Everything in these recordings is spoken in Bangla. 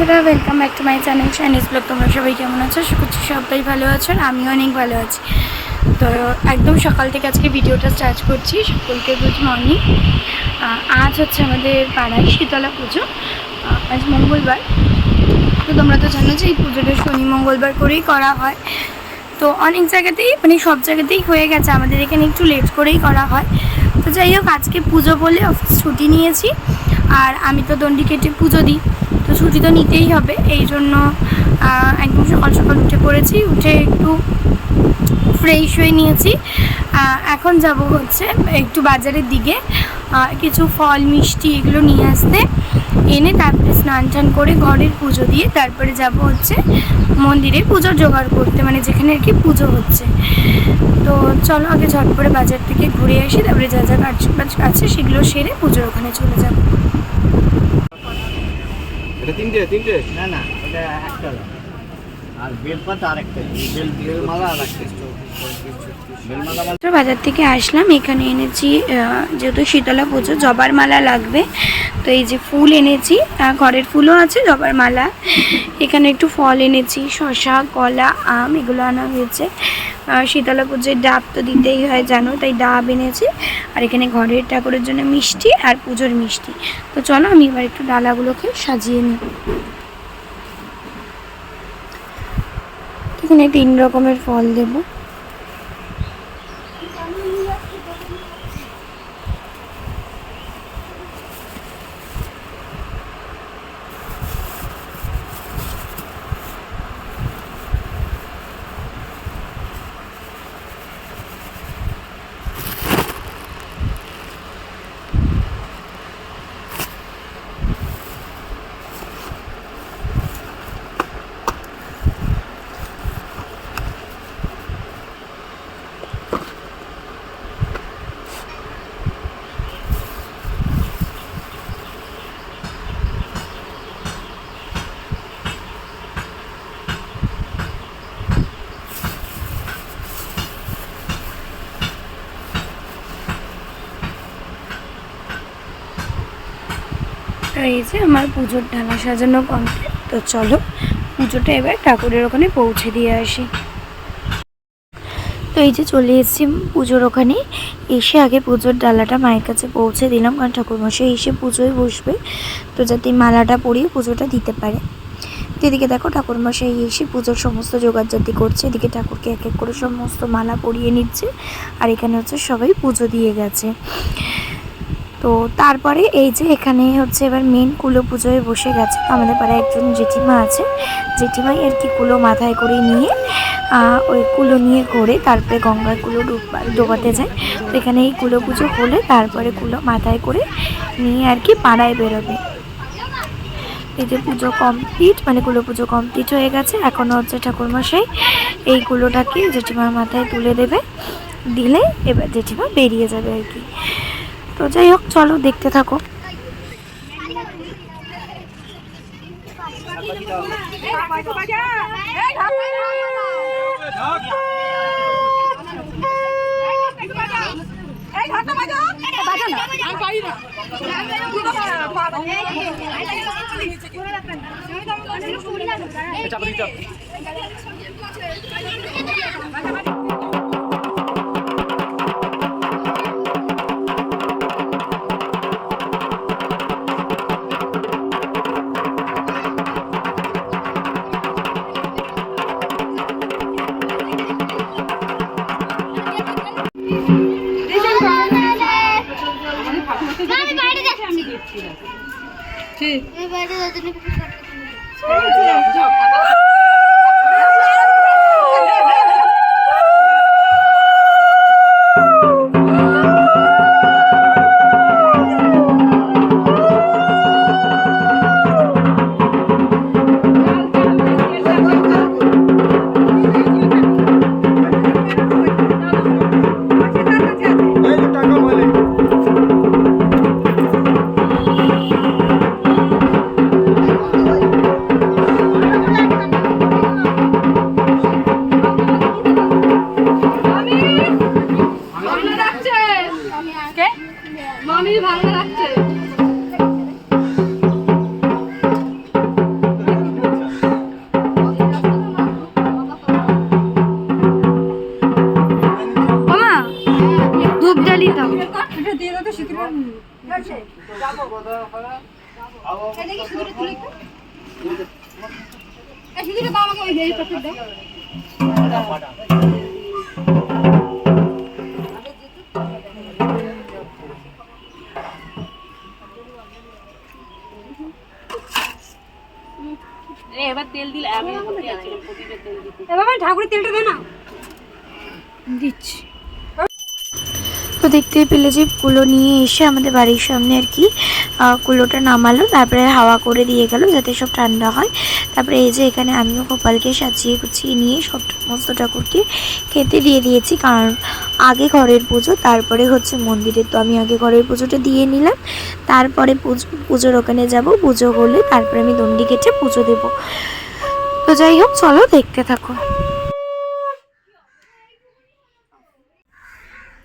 বন্ধুরা, welcome back to my channel শাইনিজ ব্লগ। তোমরা সবাই কেমন আছো? আশা করছি সবাই ভালো আছো, আর আমিও অনেক ভালো আছি। তো একদম সকাল থেকে আজকে ভিডিওটা স্টার্ট করছি। সকলকে গুড মর্নিং। আজ হচ্ছে আমাদের পাড়ায় শীতলা পুজো। আজ মঙ্গলবার। তো তোমরা তো জানো যে এই পুজোটা শনি মঙ্গলবার করেই করা হয়। তো অনেক জায়গাতেই মানে সব জায়গাতেই হয়ে গেছে, আমাদের এখানে একটু লেট করেই করা হয়। তো যাই হোক, আজকে পুজো বলে অফিস ছুটি নিয়েছি, আর আমি তো দণ্ডি কেটে পুজো দিই, তো ছুটি তো নিতেই হবে। এই জন্য একদম সকাল সকাল উঠে পড়েছি, উঠে একটু ফ্রেশ হয়ে নিয়েছি। এখন যাব হচ্ছে একটু বাজারের দিকে কিছু ফল মিষ্টি এগুলো নিয়ে আসতে, এনে তারপরে স্নান টান করে ঘরের পুজো দিয়ে তারপরে যাব হচ্ছে মন্দিরে পুজোর জোগাড় করতে, মানে যেখানে আর কি পুজো হচ্ছে। তো চলো আগে ঝট করে বাজার থেকে ঘুরে আসি, তারপরে যা যা কাজ আছে সেগুলো সেরে পুজোর ওখানে চলে যাব। এটা তিনটে না না, এটা একটা আর বেলপাতা আরেকটা, বেলমালা আরেকটা। বাজার থেকে আসলাম, এখানে এনেছি যেহেতু শীতলা পুজো জবার মালা লাগবে, তো এই যে ফুল এনেছি, ঘরের ফুলও আছে, জবার মালা। এখানে একটু ফল এনেছি, শসা কলা আম এগুলো আনা হয়েছে। শীতলা পুজোয় ডাব তো দিতেই হয় জানো, তাই ডাব এনেছি। আর এখানে ঘরের ঠাকুরের জন্য মিষ্টি আর পুজোর মিষ্টি। তো চলো আমি এবার একটু ডালাগুলোকে সাজিয়ে নিই। এখানে 3 রকমের ফল দেবো। তো এই যে আমার পুজোর ডালা সাজানো কমপ্লিট। তো চলো পুজোটা এবার ঠাকুরের ওখানে পৌঁছে দিয়ে আসি। তো এই যে চলে এসেছি পুজোর ওখানে, এসে আগে পুজোর ডালাটা মায়ের কাছে পৌঁছে দিলাম, কারণ ঠাকুরমশাই এসে পুজোয় বসবে, তো যাতে মালাটা পরিয়ে পুজোটা দিতে পারে। তো এদিকে দেখো ঠাকুরমশাই এসে পুজোর সমস্ত জোগাড়জাতি করছে, এদিকে ঠাকুরকে এক এক করে সমস্ত মালা পরিয়ে নিচ্ছে, আর এখানে হচ্ছে সবাই পুজো দিয়ে গেছে। তো তারপরে এই যে এখানে হচ্ছে এবার মেন কুলো পুজোয় বসে গেছে। আমাদের পাড়ায় একজন জেঠিমা আছে, জেঠিমাই আর কি কুলো মাথায় করে নিয়ে ওই কুলো নিয়ে ঘোরে, তারপরে গঙ্গার কুলো ডোবাতে যায়। তো এখানে এই কুলো পুজো হলে তারপরে কুলো মাথায় করে নিয়ে আর কি পাড়ায় বেরোবে। এই যে পুজো কমপ্লিট, মানে কুলো পুজো কমপ্লিট হয়ে গেছে। এখনও হচ্ছে ঠাকুরমশাই এই কুলোটাকে জেঠিমার মাথায় তুলে দেবে, দিলে এবার জেঠিমা বেরিয়ে যাবে আর কি। তো যাই হোক, চলো দেখতে থাকো। মামি ভালো লাগছে। এবার তেল দিলে ঠাকুরের তেলটা দে না, দিচ্ছি। তো দেখতেই পেলে যে কুলো নিয়ে এসে আমাদের বাড়ির সামনে আর কি কুলোটা নামালো, তারপরে হাওয়া করে দিয়ে গেল যাতে সব ঠান্ডা হয়। তারপরে এই যে এখানে আমিও গোপালকে সাজিয়ে গুছিয়ে নিয়ে সমস্ত ঠাকুরকে খেতে দিয়ে দিয়েছি, কারণ আগে ঘরের পুজো তারপরে হচ্ছে মন্দিরের। তো আমি আগে ঘরের পুজোটা দিয়ে নিলাম, তারপরে পুজোর ওখানে যাব, পুজো হলে তারপরে আমি দণ্ডি কেটে পুজো দেব। তো যাই হোক, চলো দেখতে থাকো।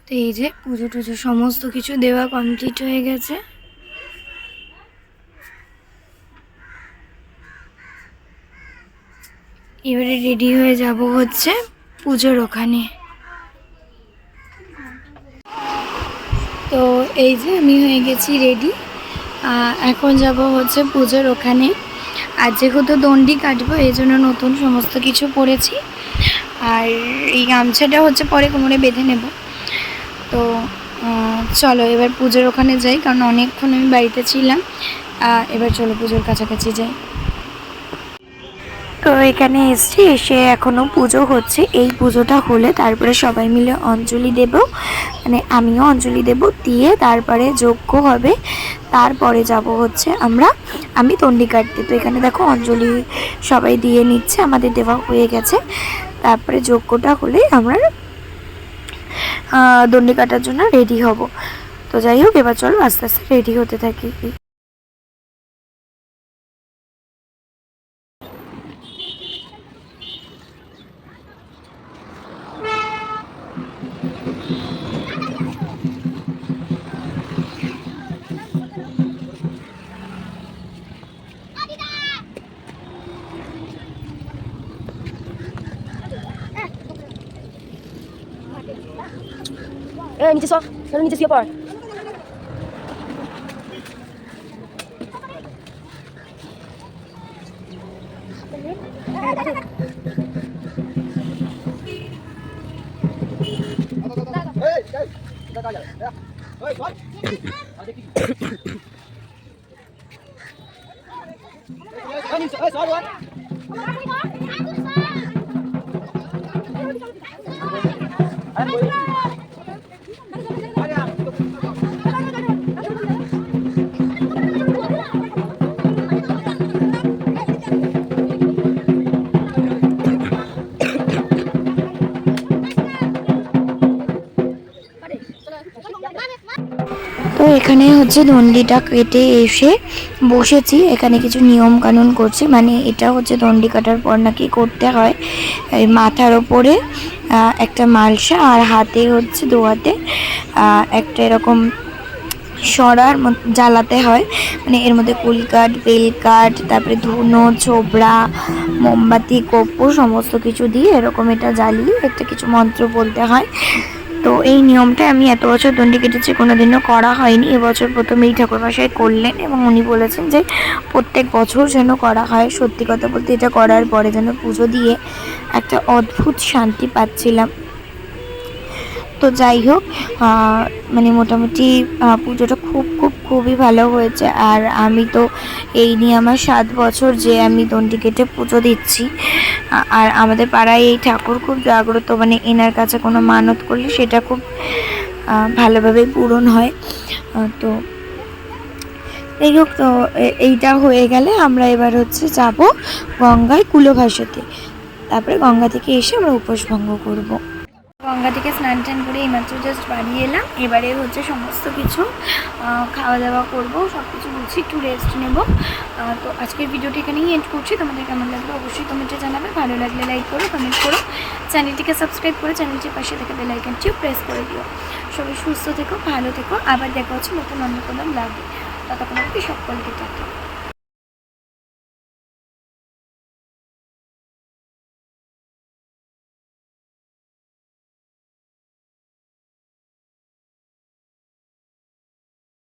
তো এই যে পুজো টুজো সমস্ত কিছু দেওয়া কমপ্লিট হয়ে গেছে। এবারে রেডি হয়ে যাব হচ্ছে পুজোর ওখানে। তো এই যে আমি হয়ে গেছি রেডি, এখন যাব হচ্ছে পুজোর ওখানে। আর যেহেতু দণ্ডি কাটবো এই জন্য নতুন সমস্ত কিছু পরেছি, আর এই গামছাটা হচ্ছে পরে কোমরে বেঁধে নেব। তো চলো এবার পুজোর ওখানে যাই, কারণ অনেকক্ষণ আমি বাড়িতে ছিলাম। এবার চলো পুজোর কাছাকাছি যাই। তো এখানে এসে এখনও পুজো হচ্ছে। এই পুজোটা হলে তারপরে সবাই মিলে অঞ্জলি দেব, মানে আমিও অঞ্জলি দেব, দিয়ে তারপরে যজ্ঞ হবে। তারপরে যাব হচ্ছে আমি দণ্ডি কাটতে। তো এখানে দেখো অঞ্জলি সবাই দিয়ে নিচ্ছে, আমাদের দেওয়া হয়ে গেছে। তারপরে যজ্ঞটা হলে আমরা দণ্ডি কাটার জন্য রেডি হব। তো যাই হোক, এবার চলো আস্তে আস্তে রেডি হতে থাকি। নিচে সব নিচে শুয়ে পড়। তো এখানে হচ্ছে দণ্ডিটা কেটে এসে বসেছি, এখানে কিছু নিয়ম কানুন করছি। মানে এটা হচ্ছে দণ্ডি কাটার পর নাকি করতে হয় এই মাথার ওপরে একটা মালসা, আর হাতে হচ্ছে দু হাতে একটা এরকম সরার জ্বালাতে হয়। মানে এর মধ্যে কুলকাঠ, বেলকাঠ, তারপরে ধুনো, ছোবড়া, মোমবাতি, কর্পূর সমস্ত কিছু দিয়ে এরকম এটা জ্বালিয়ে একটা কিছু মন্ত্র বলতে হয়। তো এই নিয়মটা আমি এত বছর দণ্ডি কেটেছি, কোনোদিনও করা হয়নি। এবছর প্রথমেই ঠাকুরমশাই করলেন এবং উনি বলেছেন যে প্রত্যেক বছর যেন করা হয়। সত্যি কথা বলতে এটা করার পরে যেন পুজো দিয়ে একটা অদ্ভুত শান্তি পাচ্ছিলাম। তো যাই হোক, মানে মোটামুটি পুজোটা খুবই ভালো হয়েছে। আর আমি তো এই নিয়ে আমার 7 বছর যে আমি দণ্ডি কেটে পুজো দিচ্ছি। আর আমাদের পাড়ায় এই ঠাকুর খুব জাগ্রত, মানে এনার কাছে কোনো মানত করলে সেটা খুব ভালোভাবে পূরণ হয়। তো এই হোক, তো এইটা হয়ে গেলে আমরা এবার হচ্ছে যাব গঙ্গায় কুলো ভাসাতে। তারপরে গঙ্গা থেকে এসে আমরা উপোস ভঙ্গ করব। গঙ্গা থেকে স্নান টান করে এইমাত্র জাস্ট বাড়ি এলাম। এবারে হচ্ছে সমস্ত কিছু খাওয়া দাওয়া করবো, সব কিছু বুঝছি, একটু রেস্ট নেব। তো আজকের ভিডিওটি এখানেই এন্ড করছি। তোমাদের কেমন লাগলো অবশ্যই কমেন্টে জানাবে। ভালো লাগলে লাইক করো, কমেন্ট করো, চ্যানেলটিকে সাবস্ক্রাইব করে চ্যানেলটির পাশে থাকা বেল আইকনটিও প্রেস করে দিও। সবাই সুস্থ থেকো, ভালো থেকো। আবার দেখা হচ্ছে নতুন অন্য কোনো ব্লগে। ততক্ষণ সকলকে টাটা।